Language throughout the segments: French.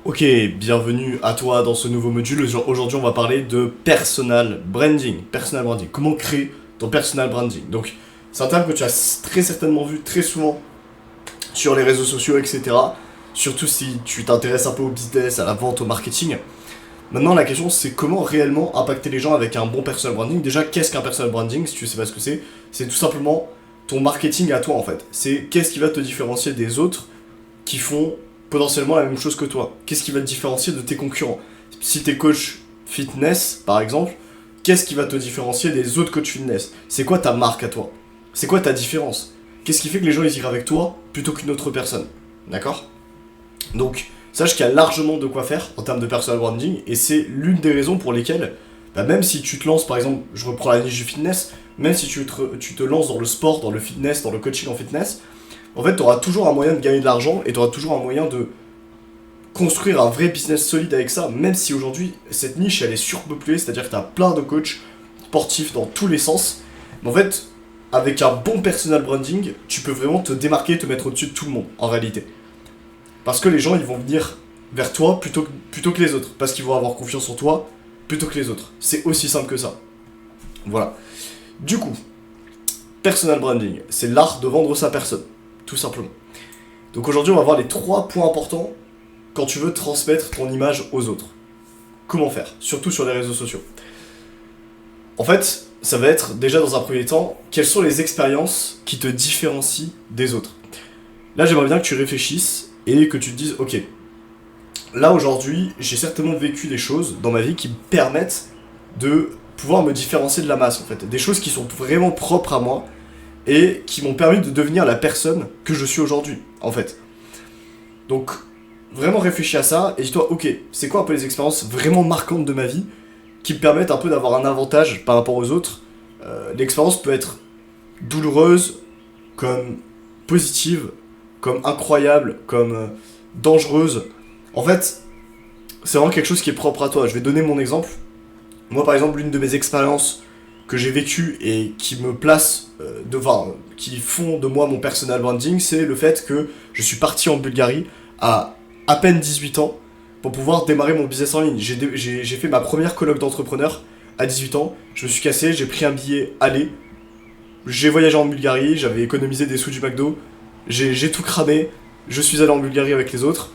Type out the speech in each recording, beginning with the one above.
Ok, bienvenue à toi dans ce nouveau module. Aujourd'hui, on va parler de personal branding. Personal branding. Comment créer ton personal branding. Donc, c'est un terme que tu as très certainement vu très souvent sur les réseaux sociaux, etc. Surtout si tu t'intéresses un peu au business, à la vente, au marketing. Maintenant, la question, c'est comment réellement impacter les gens avec un bon personal branding. Déjà, qu'est-ce qu'un personal branding, si tu sais pas ce que c'est? C'est tout simplement ton marketing à toi, en fait. C'est qu'est-ce qui va te différencier des autres qui font potentiellement la même chose que toi. Qu'est-ce qui va te différencier de tes concurrents? Si t'es coach fitness, par exemple, qu'est-ce qui va te différencier des autres coachs fitness? C'est quoi ta marque à toi? C'est quoi ta différence? Qu'est-ce qui fait que les gens ils iraient avec toi plutôt qu'une autre personne? D'accord? Donc, sache qu'il y a largement de quoi faire en termes de personal branding, et c'est l'une des raisons pour lesquelles, même si tu te lances, par exemple, je reprends la niche du fitness, même si tu te lances dans le sport, dans le fitness, dans le coaching en fitness, en fait, tu auras toujours un moyen de gagner de l'argent et tu auras toujours un moyen de construire un vrai business solide avec ça, même si aujourd'hui, cette niche, elle est surpeuplée, c'est-à-dire que tu as plein de coachs sportifs dans tous les sens. Mais en fait, avec un bon personal branding, tu peux vraiment te démarquer, te mettre au-dessus de tout le monde, en réalité. Parce que les gens, ils vont venir vers toi plutôt que les autres, parce qu'ils vont avoir confiance en toi plutôt que les autres. C'est aussi simple que ça. Voilà. Du coup, personal branding, c'est l'art de vendre sa personne, tout simplement. Donc aujourd'hui, on va voir les 3 points importants quand tu veux transmettre ton image aux autres. Comment faire? Surtout sur les réseaux sociaux. En fait, ça va être déjà dans un premier temps, quelles sont les expériences qui te différencient des autres? Là, j'aimerais bien que tu réfléchisses et que tu te dises, ok, là aujourd'hui, j'ai certainement vécu des choses dans ma vie qui me permettent de pouvoir me différencier de la masse, en fait. Des choses qui sont vraiment propres à moi et qui m'ont permis de devenir la personne que je suis aujourd'hui, en fait. Donc, vraiment réfléchis à ça et dis-toi, ok, c'est quoi un peu les expériences vraiment marquantes de ma vie qui me permettent un peu d'avoir un avantage par rapport aux autres. L'expérience peut être douloureuse, comme positive, comme incroyable, comme dangereuse. En fait, c'est vraiment quelque chose qui est propre à toi. Je vais donner mon exemple. Moi, par exemple, l'une de mes expériences que j'ai vécues et qui me place devant, qui font de moi mon personal branding, c'est le fait que je suis parti en Bulgarie à peine 18 ans pour pouvoir démarrer mon business en ligne. J'ai fait ma première colloque d'entrepreneur à 18 ans, je me suis cassé, j'ai pris un billet aller, j'ai voyagé en Bulgarie, j'avais économisé des sous du McDo, j'ai tout cramé, je suis allé en Bulgarie avec les autres,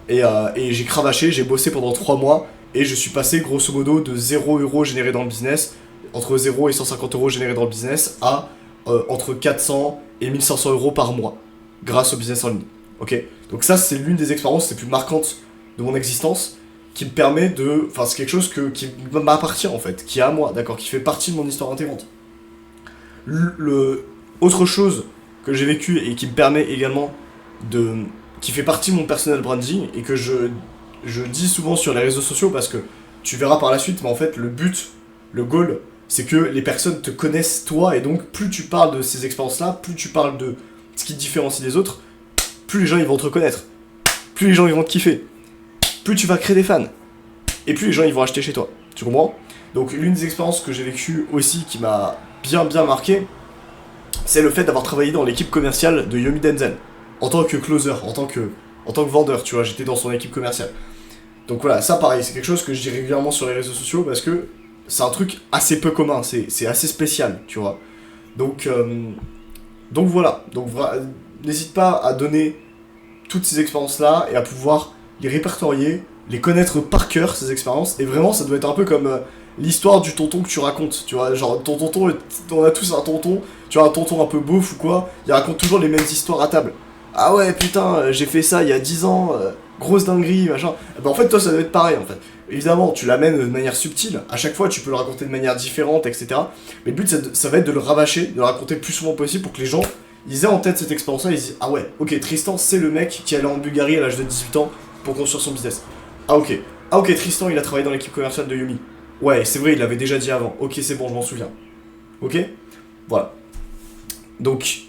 et j'ai cravaché, j'ai bossé pendant 3 mois, et je suis passé grosso modo de 0 € généré dans le business, entre 0 et 150 € générés dans le business, à entre 400 et 1500 € par mois, grâce au business en ligne. Ok? Donc ça, c'est l'une des expériences les plus marquantes de mon existence, qui me permet de... Enfin, c'est quelque chose qui m'appartient en fait, qui est à moi, d'accord? Qui fait partie de mon histoire intégrante. Autre chose que j'ai vécu et qui me permet également de... qui fait partie de mon personal branding, et que je dis souvent sur les réseaux sociaux, parce que tu verras par la suite, mais en fait, le but, le goal, c'est que les personnes te connaissent toi, et donc plus tu parles de ces expériences-là, plus tu parles de ce qui te différencie des autres, plus les gens ils vont te reconnaître, plus les gens ils vont te kiffer, plus tu vas créer des fans, et plus les gens ils vont acheter chez toi. Tu comprends? Donc l'une des expériences que j'ai vécues aussi qui m'a bien marqué, c'est le fait d'avoir travaillé dans l'équipe commerciale de Yomi Denzel, en tant que closer, en tant que vendeur, tu vois, j'étais dans son équipe commerciale. Donc voilà, ça pareil, c'est quelque chose que je dis régulièrement sur les réseaux sociaux, parce que c'est un truc assez peu commun, c'est assez spécial, tu vois. Donc, voilà, n'hésite pas à donner toutes ces expériences-là et à pouvoir les répertorier, les connaître par cœur, ces expériences, et vraiment, ça doit être un peu comme l'histoire du tonton que tu racontes, tu vois, genre ton tonton, on a tous un tonton, tu vois, un tonton un peu beauf ou quoi, il raconte toujours les mêmes histoires à table. Ah ouais, putain, j'ai fait ça il y a 10 ans, grosse dinguerie, machin. En fait, toi, ça doit être pareil, en fait. Évidemment, tu l'amènes de manière subtile, à chaque fois, tu peux le raconter de manière différente, etc. Mais le but, ça va être de le rabâcher, de le raconter le plus souvent possible pour que les gens, ils aient en tête cette expérience-là, ils disent, ah ouais, ok, Tristan, c'est le mec qui allait en Bulgarie à l'âge de 18 ans pour construire son business. Ah ok, Tristan, il a travaillé dans l'équipe commerciale de Yumi. Ouais, c'est vrai, il l'avait déjà dit avant. Ok, c'est bon, je m'en souviens. Ok? Voilà. Donc,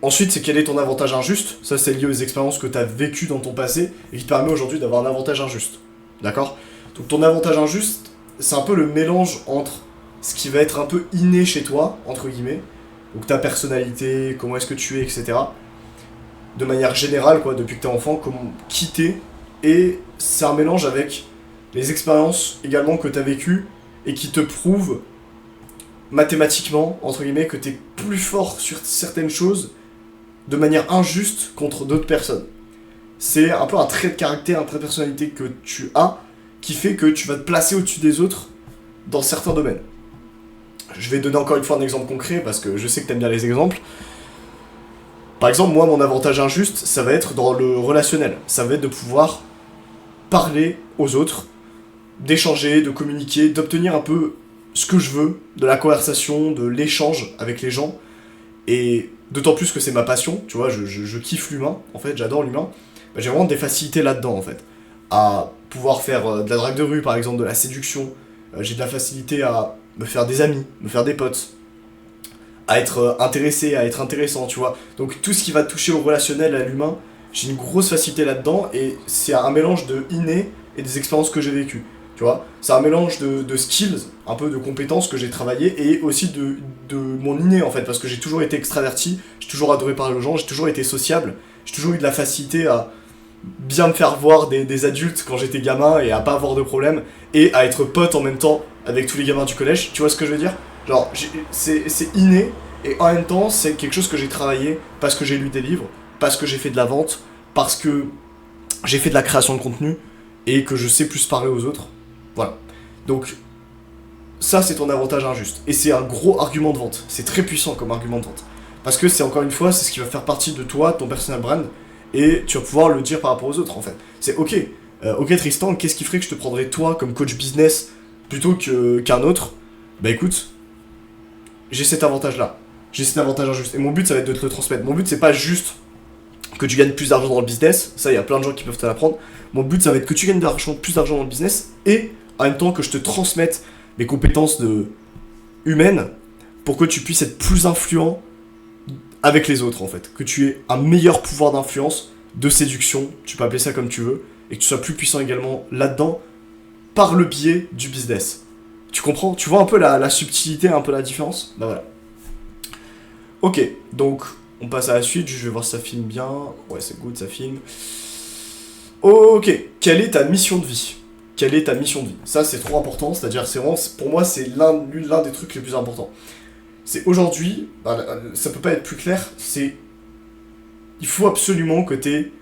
ensuite, c'est quel est ton avantage injuste. Ça, c'est lié aux expériences que tu as vécues dans ton passé et qui te permet aujourd'hui d'avoir un avantage injuste. D'accord? Donc, ton avantage injuste, c'est un peu le mélange entre ce qui va être un peu inné chez toi, entre guillemets, donc ta personnalité, comment est-ce que tu es, etc. De manière générale, quoi, depuis que t'es enfant, qui t'es, et c'est un mélange avec les expériences également que tu as vécues et qui te prouvent mathématiquement, entre guillemets, que tu es plus fort sur certaines choses de manière injuste contre d'autres personnes. C'est un peu un trait de caractère, un trait de personnalité que tu as qui fait que tu vas te placer au-dessus des autres dans certains domaines. Je vais donner encore une fois un exemple concret parce que je sais que t'aimes bien les exemples. Par exemple, moi, mon avantage injuste, ça va être dans le relationnel. Ça va être de pouvoir parler aux autres, d'échanger, de communiquer, d'obtenir un peu ce que je veux, de la conversation, de l'échange avec les gens. Et d'autant plus que c'est ma passion, tu vois, je kiffe l'humain, en fait, j'adore l'humain. Bah, j'ai vraiment des facilités là-dedans, en fait. À pouvoir faire de la drague de rue, par exemple, de la séduction. J'ai de la facilité à me faire des amis, me faire des potes. À être intéressé, à être intéressant, tu vois. Donc tout ce qui va toucher au relationnel, à l'humain, j'ai une grosse facilité là-dedans. Et c'est un mélange de inné et des expériences que j'ai vécues. Tu vois, c'est un mélange de skills, un peu de compétences que j'ai travaillé et aussi de mon inné en fait, parce que j'ai toujours été extraverti, j'ai toujours adoré parler aux gens, j'ai toujours été sociable, j'ai toujours eu de la facilité à bien me faire voir des adultes quand j'étais gamin et à pas avoir de problème et à être pote en même temps avec tous les gamins du collège, tu vois ce que je veux dire? Genre, c'est inné et en même temps, c'est quelque chose que j'ai travaillé parce que j'ai lu des livres, parce que j'ai fait de la vente, parce que j'ai fait de la création de contenu et que je sais plus parler aux autres. Voilà. Donc, ça, c'est ton avantage injuste. Et c'est un gros argument de vente. C'est très puissant comme argument de vente. Parce que c'est encore une fois, c'est ce qui va faire partie de toi, ton personal brand, et tu vas pouvoir le dire par rapport aux autres, en fait. C'est ok. Ok, Tristan, qu'est-ce qui ferait que je te prendrais toi comme coach business plutôt qu'un autre? Bah écoute, j'ai cet avantage-là. J'ai cet avantage injuste. Et mon but, ça va être de te le transmettre. Mon but, c'est pas juste que tu gagnes plus d'argent dans le business. Ça, il y a plein de gens qui peuvent te l'apprendre. Mon but, ça va être que tu gagnes plus d'argent dans le business et en même temps que je te transmette mes compétences humaines pour que tu puisses être plus influent avec les autres en fait. Que tu aies un meilleur pouvoir d'influence, de séduction, tu peux appeler ça comme tu veux, et que tu sois plus puissant également là-dedans par le biais du business. Tu comprends? Tu vois un peu la subtilité, un peu la différence? Bah voilà. Ok, donc on passe à la suite, je vais voir si ça filme bien. Ouais, c'est good, ça filme. Ok, quelle est ta mission de vie? Quelle est ta mission de vie? Ça, c'est trop important, c'est-à-dire, c'est vraiment, pour moi, c'est l'un des trucs les plus importants. C'est aujourd'hui, ça peut pas être plus clair, c'est... Il faut absolument que tu aies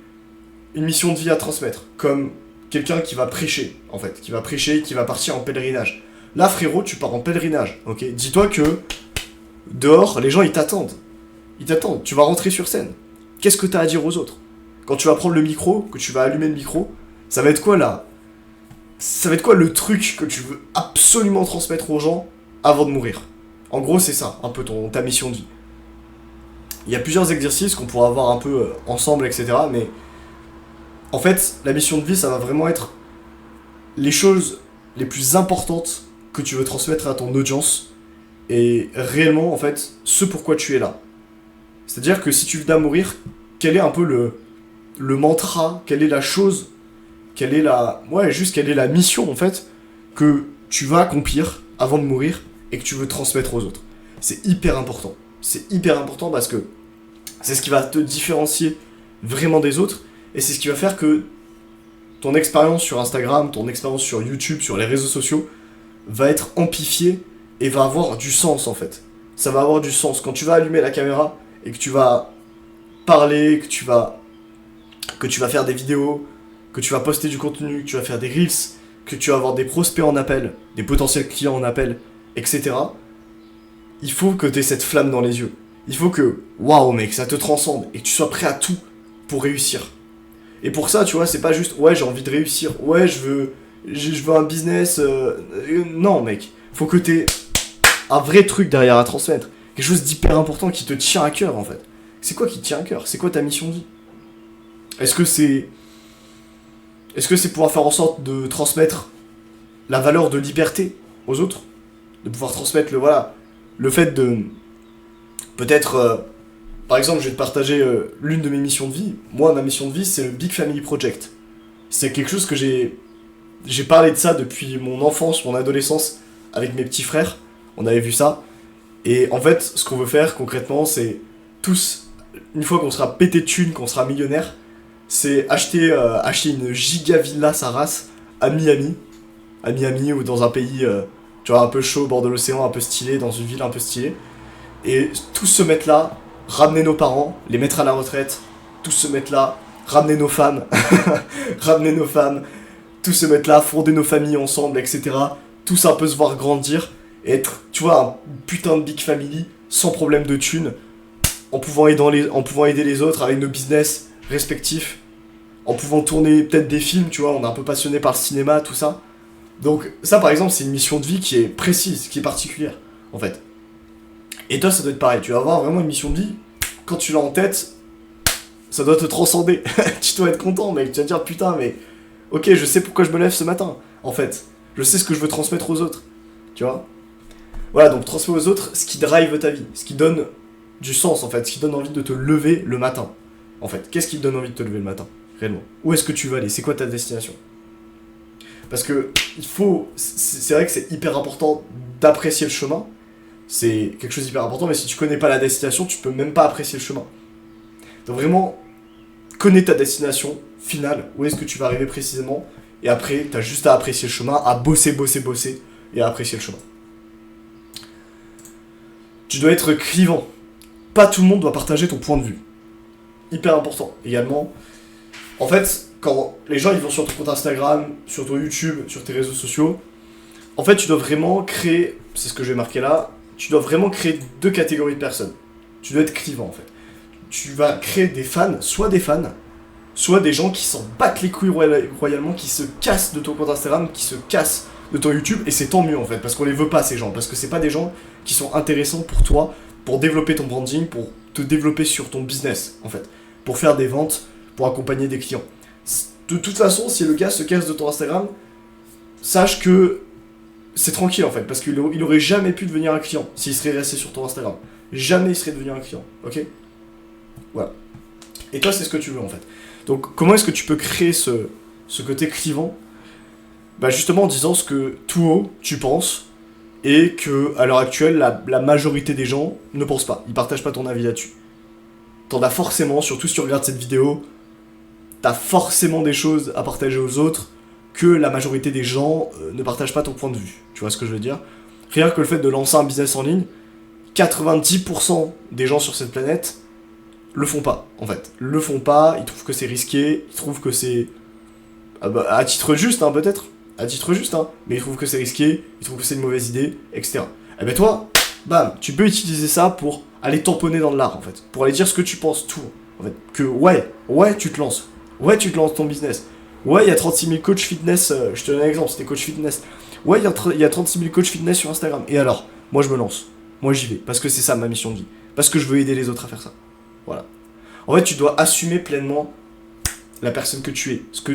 une mission de vie à transmettre, comme quelqu'un qui va prêcher, en fait, qui va prêcher, qui va partir en pèlerinage. Là, frérot, tu pars en pèlerinage, ok? Dis-toi que, dehors, les gens, ils t'attendent. Ils t'attendent, tu vas rentrer sur scène. Qu'est-ce que tu as à dire aux autres? Quand tu vas prendre le micro, que tu vas allumer le micro, ça va être quoi là? Ça va être quoi le truc que tu veux absolument transmettre aux gens avant de mourir? En gros, c'est ça, un peu ta mission de vie. Il y a plusieurs exercices qu'on pourra voir un peu ensemble, etc. Mais en fait, la mission de vie, ça va vraiment être les choses les plus importantes que tu veux transmettre à ton audience et réellement, en fait, ce pourquoi tu es là. C'est-à-dire que si tu viens à mourir, quel est un peu le mantra, quelle est la chose, quelle est la mission en fait que tu vas accomplir avant de mourir et que tu veux transmettre aux autres. C'est hyper important. C'est hyper important parce que c'est ce qui va te différencier vraiment des autres et c'est ce qui va faire que ton expérience sur Instagram, ton expérience sur YouTube, sur les réseaux sociaux va être amplifiée et va avoir du sens en fait. Ça va avoir du sens. Quand tu vas allumer la caméra et que tu vas parler, que tu vas faire des vidéos, que tu vas poster du contenu, que tu vas faire des reels, que tu vas avoir des prospects en appel, des potentiels clients en appel, etc. Il faut que tu aies cette flamme dans les yeux. Il faut que, waouh mec, ça te transcende et que tu sois prêt à tout pour réussir. Et pour ça, tu vois, c'est pas juste, ouais, j'ai envie de réussir, ouais, je veux un business. Non, mec, faut que tu aies un vrai truc derrière à transmettre. Quelque chose d'hyper important qui te tient à cœur, en fait. C'est quoi qui te tient à cœur? C'est quoi ta mission de vie? Est-ce que c'est pouvoir faire en sorte de transmettre la valeur de liberté aux autres? De pouvoir transmettre le fait de... Peut-être, par exemple, je vais te partager l'une de mes missions de vie. Moi, ma mission de vie, c'est le Big Family Project. C'est quelque chose que j'ai parlé de ça depuis mon enfance, mon adolescence, avec mes petits frères. On avait vu ça. Et en fait, ce qu'on veut faire concrètement, c'est tous, une fois qu'on sera pété de thunes, qu'on sera millionnaire, c'est acheter une giga villa sa race à Miami. À Miami ou dans un pays, tu vois, un peu chaud au bord de l'océan, un peu stylé, dans une ville un peu stylée. Et tous se mettre là, ramener nos parents, les mettre à la retraite, tous se mettre là, ramener nos femmes, ramener nos femmes, tous se mettre là, fonder nos familles ensemble, etc. Tous un peu se voir grandir et être, tu vois, un putain de big family, sans problème de thunes, en pouvant aider les autres avec nos business respectifs, en pouvant tourner peut-être des films, tu vois, on est un peu passionné par le cinéma, tout ça. Donc ça par exemple c'est une mission de vie qui est précise, qui est particulière, en fait. Et toi ça doit être pareil, tu vas avoir vraiment une mission de vie, quand tu l'as en tête, ça doit te transcender. Tu dois être content mec, tu vas te dire putain mais, ok je sais pourquoi je me lève ce matin, en fait. Je sais ce que je veux transmettre aux autres, tu vois. Voilà, donc transmettre aux autres ce qui drive ta vie, ce qui donne du sens en fait, ce qui donne envie de te lever le matin. En fait, qu'est-ce qui te donne envie de te lever le matin, réellement? Où est-ce que tu veux aller? C'est quoi ta destination? Parce que c'est vrai que c'est hyper important d'apprécier le chemin. C'est quelque chose d'hyper important, mais si tu connais pas la destination, tu peux même pas apprécier le chemin. Donc vraiment, connais ta destination finale, où est-ce que tu vas arriver précisément, et après, t'as juste à apprécier le chemin, à bosser, et à apprécier le chemin. Tu dois être clivant. Pas tout le monde doit partager ton point de vue. Hyper important. Également, en fait, quand les gens ils vont sur ton compte Instagram, sur ton YouTube, sur tes réseaux sociaux, en fait, tu dois vraiment créer, c'est ce que j'ai marqué là, tu dois vraiment créer deux catégories de personnes. Tu dois être clivant, en fait. Tu vas créer des fans, soit des gens qui s'en battent les couilles royalement, qui se cassent de ton compte Instagram, qui se cassent de ton YouTube, et c'est tant mieux, en fait, parce qu'on les veut pas, ces gens, parce que c'est pas des gens qui sont intéressants pour toi, pour développer ton branding, pour te développer sur ton business, en fait, pour faire des ventes, pour accompagner des clients. De toute façon, si le gars se casse de ton Instagram, sache que c'est tranquille en fait, parce qu'il aurait jamais pu devenir un client s'il serait resté sur ton Instagram. Jamais il serait devenu un client, ok? Voilà. Et toi, c'est ce que tu veux en fait. Donc, comment est-ce que tu peux créer ce côté clivant? Bah, justement en disant ce que tout haut tu penses, et que à l'heure actuelle, la majorité des gens ne pensent pas. Ils partagent pas ton avis là-dessus. T'en as forcément, surtout si tu regardes cette vidéo, t'as forcément des choses à partager aux autres que la majorité des gens ne partagent pas ton point de vue. Tu vois ce que je veux dire? Rien que le fait de lancer un business en ligne, 90% des gens sur cette planète le font pas, en fait. Le font pas, ils trouvent que c'est risqué, ils trouvent que c'est... à titre juste, hein, peut-être. À titre juste, hein. Mais ils trouvent que c'est risqué, ils trouvent que c'est une mauvaise idée, etc. Et ben toi, bam, tu peux utiliser ça pour aller tamponner dans l'art, en fait. Pour aller dire ce que tu penses, tout. En fait, que ouais, tu te lances. Ouais, tu te lances ton business. Ouais, il y a 36 000 coachs fitness, je te donne un exemple, c'était coach fitness. Ouais, il y a 36 000 coachs fitness sur Instagram. Et alors, moi je me lance. Moi j'y vais. Parce que c'est ça ma mission de vie. Parce que je veux aider les autres à faire ça. Voilà. En fait, tu dois assumer pleinement la personne que tu es. Ce que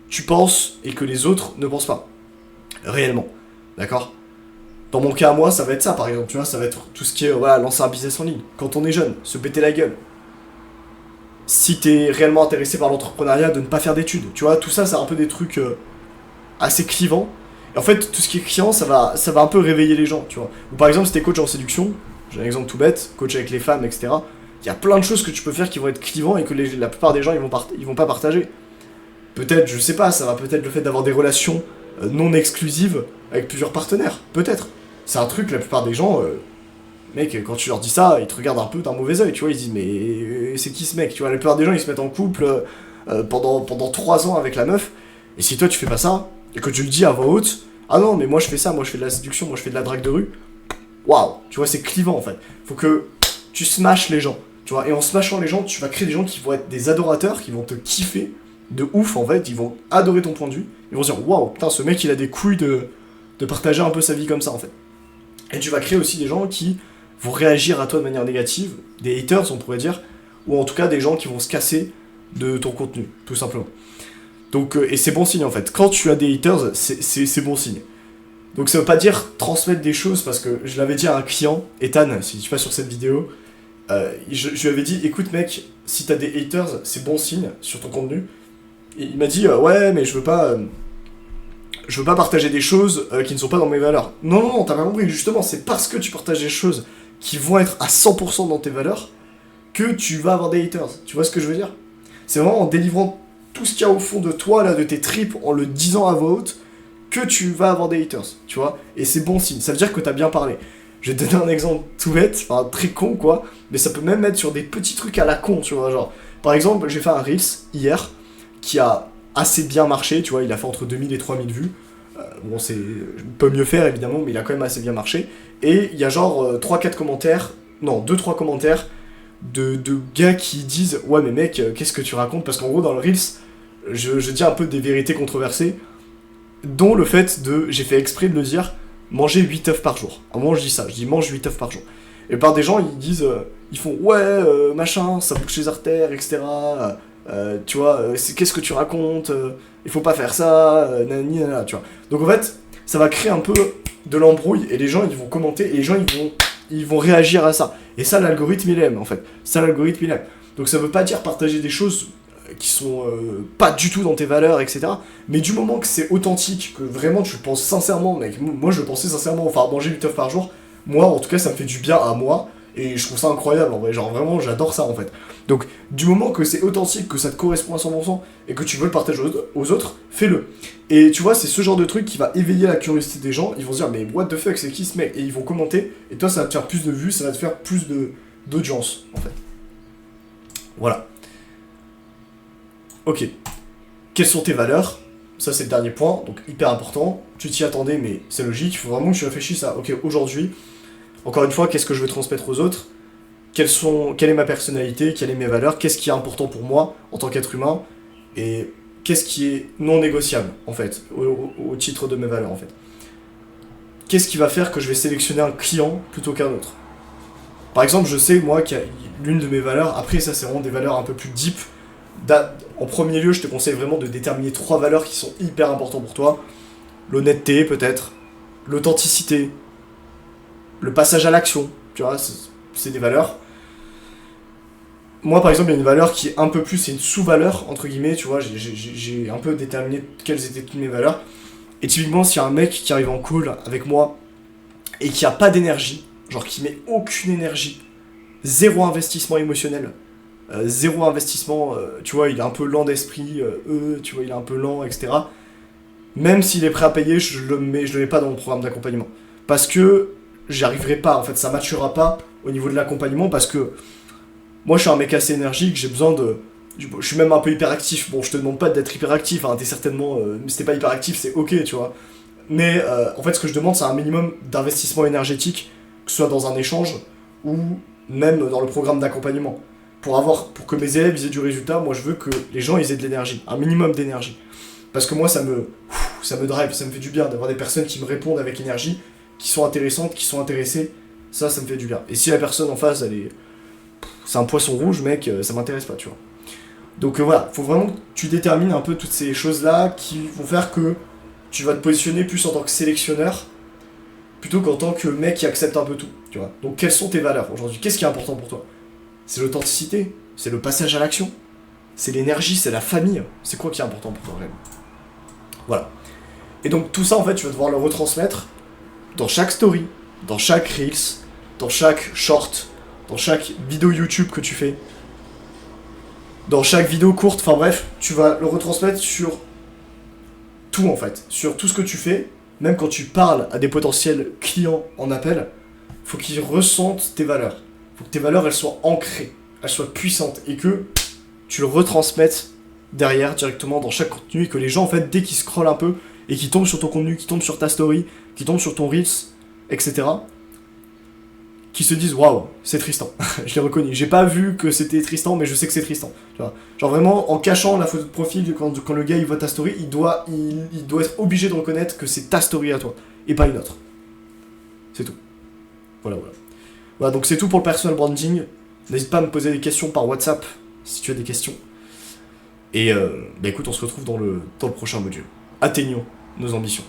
tu penses et que les autres ne pensent pas. Réellement. D'accord? Dans mon cas à moi, ça va être ça par exemple. Tu vois, ça va être tout ce qui est, voilà, lancer un business en ligne. Quand on est jeune, se péter la gueule. Si t'es réellement intéressé par l'entrepreneuriat, de ne pas faire d'études. Tu vois, tout ça, c'est un peu des trucs assez clivants. Et en fait, tout ce qui est client, ça va un peu réveiller les gens, tu vois. Ou par exemple, si t'es coach en séduction, j'ai un exemple tout bête, coach avec les femmes, etc. Il y a plein de choses que tu peux faire qui vont être clivants et que la plupart des gens, ils vont pas partager. Peut-être, je sais pas, ça va peut-être le fait d'avoir des relations non exclusives avec plusieurs partenaires. Peut-être. C'est un truc, la plupart des gens... mec, quand tu leur dis ça, ils te regardent un peu d'un mauvais oeil, tu vois, ils disent mais c'est qui ce mec, tu vois, la plupart des gens ils se mettent en couple pendant 3 ans avec la meuf, et si toi tu fais pas ça, et que tu le dis à voix haute, ah non mais moi je fais ça, moi je fais de la séduction, moi je fais de la drague de rue, waouh, tu vois, c'est clivant en fait, faut que tu smashes les gens, tu vois, et en smashant les gens, tu vas créer des gens qui vont être des adorateurs, qui vont te kiffer de ouf en fait, ils vont adorer ton point de vue, ils vont se dire waouh, putain ce mec il a des couilles de partager un peu sa vie comme ça en fait. Et tu vas créer aussi des gens qui vont réagir à toi de manière négative, des haters on pourrait dire, ou en tout cas des gens qui vont se casser de ton contenu, tout simplement. Donc, et c'est bon signe en fait, quand tu as des haters, c'est bon signe. Donc ça veut pas dire transmettre des choses, parce que je l'avais dit à un client, Ethan, si tu passes sur cette vidéo, je lui avais dit, écoute mec, si t'as des haters, c'est bon signe sur ton contenu. Et il m'a dit, ouais mais je veux pas partager des choses qui ne sont pas dans mes valeurs. Non, t'as pas compris, justement, c'est parce que tu partages des choses qui vont être à 100% dans tes valeurs que tu vas avoir des haters. Tu vois ce que je veux dire? C'est vraiment en délivrant tout ce qu'il y a au fond de toi, là, de tes tripes, en le disant à voix haute, que tu vas avoir des haters, tu vois. Et c'est bon signe, ça veut dire que t'as bien parlé. Je vais te donner un exemple tout bête, enfin très con quoi, mais ça peut même être sur des petits trucs à la con, tu vois, genre. Par exemple, j'ai fait un Reels hier, qui a assez bien marché, tu vois, il a fait entre 2000 et 3000 vues. Bon, c'est peut mieux faire évidemment, mais il a quand même assez bien marché. Et il y a genre 3-4 commentaires, non, 2-3 commentaires de gars qui disent ouais, mais mec, qu'est-ce que tu racontes? Parce qu'en gros, dans le Reels, je dis un peu des vérités controversées, dont le fait de, j'ai fait exprès de le dire, manger 8 œufs par jour. À un moment, je dis ça, je dis mange 8 œufs par jour. Et par des gens, ils disent, ils font ouais, machin, ça bouche les artères, etc. Tu vois, qu'est-ce que tu racontes, il faut pas faire ça, nanani, nanana, tu vois. Donc en fait, ça va créer un peu de l'embrouille et les gens ils vont commenter et les gens ils vont réagir à ça. Et ça, l'algorithme il aime en fait. Ça, l'algorithme il aime. Donc ça veut pas dire partager des choses qui sont pas du tout dans tes valeurs, etc. Mais du moment que c'est authentique, que vraiment tu le penses sincèrement, mec, moi je le pensais sincèrement, enfin manger 8 œufs par jour, moi en tout cas ça me fait du bien à moi. Et je trouve ça incroyable en vrai, genre vraiment j'adore ça en fait. Donc du moment que c'est authentique, que ça te correspond à 100% et que tu veux le partager aux autres, fais-le. Et tu vois, c'est ce genre de truc qui va éveiller la curiosité des gens, ils vont se dire mais what the fuck c'est qui ce mec? Et ils vont commenter, et toi ça va te faire plus de vues, ça va te faire plus d'audience en fait. Voilà. Ok. Quelles sont tes valeurs? Ça c'est le dernier point, donc hyper important. Tu t'y attendais mais c'est logique, il faut vraiment que tu réfléchisses à ok aujourd'hui, encore une fois, qu'est-ce que je veux transmettre aux autres? Quelle est ma personnalité? Quelles sont mes valeurs? Qu'est-ce qui est important pour moi en tant qu'être humain? Et qu'est-ce qui est non négociable, en fait, au titre de mes valeurs, en fait? Qu'est-ce qui va faire que je vais sélectionner un client plutôt qu'un autre? Par exemple, je sais, moi, qu'il y a l'une de mes valeurs, après ça c'est vraiment des valeurs un peu plus deep. En premier lieu, je te conseille vraiment de déterminer 3 valeurs qui sont hyper importantes pour toi. L'honnêteté, peut-être. L'authenticité. Le passage à l'action, tu vois, c'est des valeurs. Moi, par exemple, il y a une valeur qui est un peu plus, c'est une sous-valeur, entre guillemets, tu vois, j'ai un peu déterminé quelles étaient toutes mes valeurs. Et typiquement, s'il y a un mec qui arrive en call avec moi et qui a pas d'énergie, genre qui met aucune énergie, zéro investissement émotionnel, zéro investissement, tu vois, il est un peu lent d'esprit, tu vois, il est un peu lent, etc. Même s'il est prêt à payer, je le mets pas dans mon programme d'accompagnement. Parce que j'y arriverai pas, en fait, ça maturera pas au niveau de l'accompagnement, parce que moi je suis un mec assez énergique, j'ai besoin de... Je suis même un peu hyperactif, bon je te demande pas d'être hyperactif, hein, t'es certainement... si t'es pas hyperactif c'est ok, tu vois. Mais en fait ce que je demande c'est un minimum d'investissement énergétique, que ce soit dans un échange, ou même dans le programme d'accompagnement. Pour que mes élèves aient du résultat, moi je veux que les gens ils aient de l'énergie, un minimum d'énergie. Parce que moi ça me drive, ça me fait du bien d'avoir des personnes qui me répondent avec énergie, qui sont intéressantes, qui sont intéressées, ça me fait du bien. Et si la personne en face, c'est un poisson rouge, mec, ça m'intéresse pas, tu vois. Donc voilà, faut vraiment que tu détermines un peu toutes ces choses-là qui vont faire que tu vas te positionner plus en tant que sélectionneur, plutôt qu'en tant que mec qui accepte un peu tout, tu vois. Donc quelles sont tes valeurs aujourd'hui? Qu'est-ce qui est important pour toi? C'est l'authenticité, c'est le passage à l'action, c'est l'énergie, c'est la famille. C'est quoi qui est important pour toi, vraiment? Voilà. Et donc tout ça, en fait, tu vas devoir le retransmettre dans chaque story, dans chaque reels, dans chaque short, dans chaque vidéo YouTube que tu fais, dans chaque vidéo courte, enfin bref, tu vas le retransmettre sur tout en fait, sur tout ce que tu fais, même quand tu parles à des potentiels clients en appel, faut qu'ils ressentent tes valeurs. Faut que tes valeurs elles soient ancrées, elles soient puissantes et que tu le retransmettes derrière directement dans chaque contenu et que les gens en fait dès qu'ils scrollent un peu et qu'ils tombent sur ton contenu, qu'ils tombent sur ta story, qu'ils tombent sur ton reels, etc., qui se disent waouh, c'est Tristan. Je l'ai reconnu. J'ai pas vu que c'était Tristan, mais je sais que c'est Tristan. Tu vois. Genre vraiment, en cachant la photo de profil, quand le gars il voit ta story, il doit être obligé de reconnaître que c'est ta story à toi et pas une autre. C'est tout. Voilà. Voilà, donc c'est tout pour le personal branding. N'hésite pas à me poser des questions par WhatsApp si tu as des questions. Et bah écoute, on se retrouve dans le prochain module. Atteignons nos ambitions.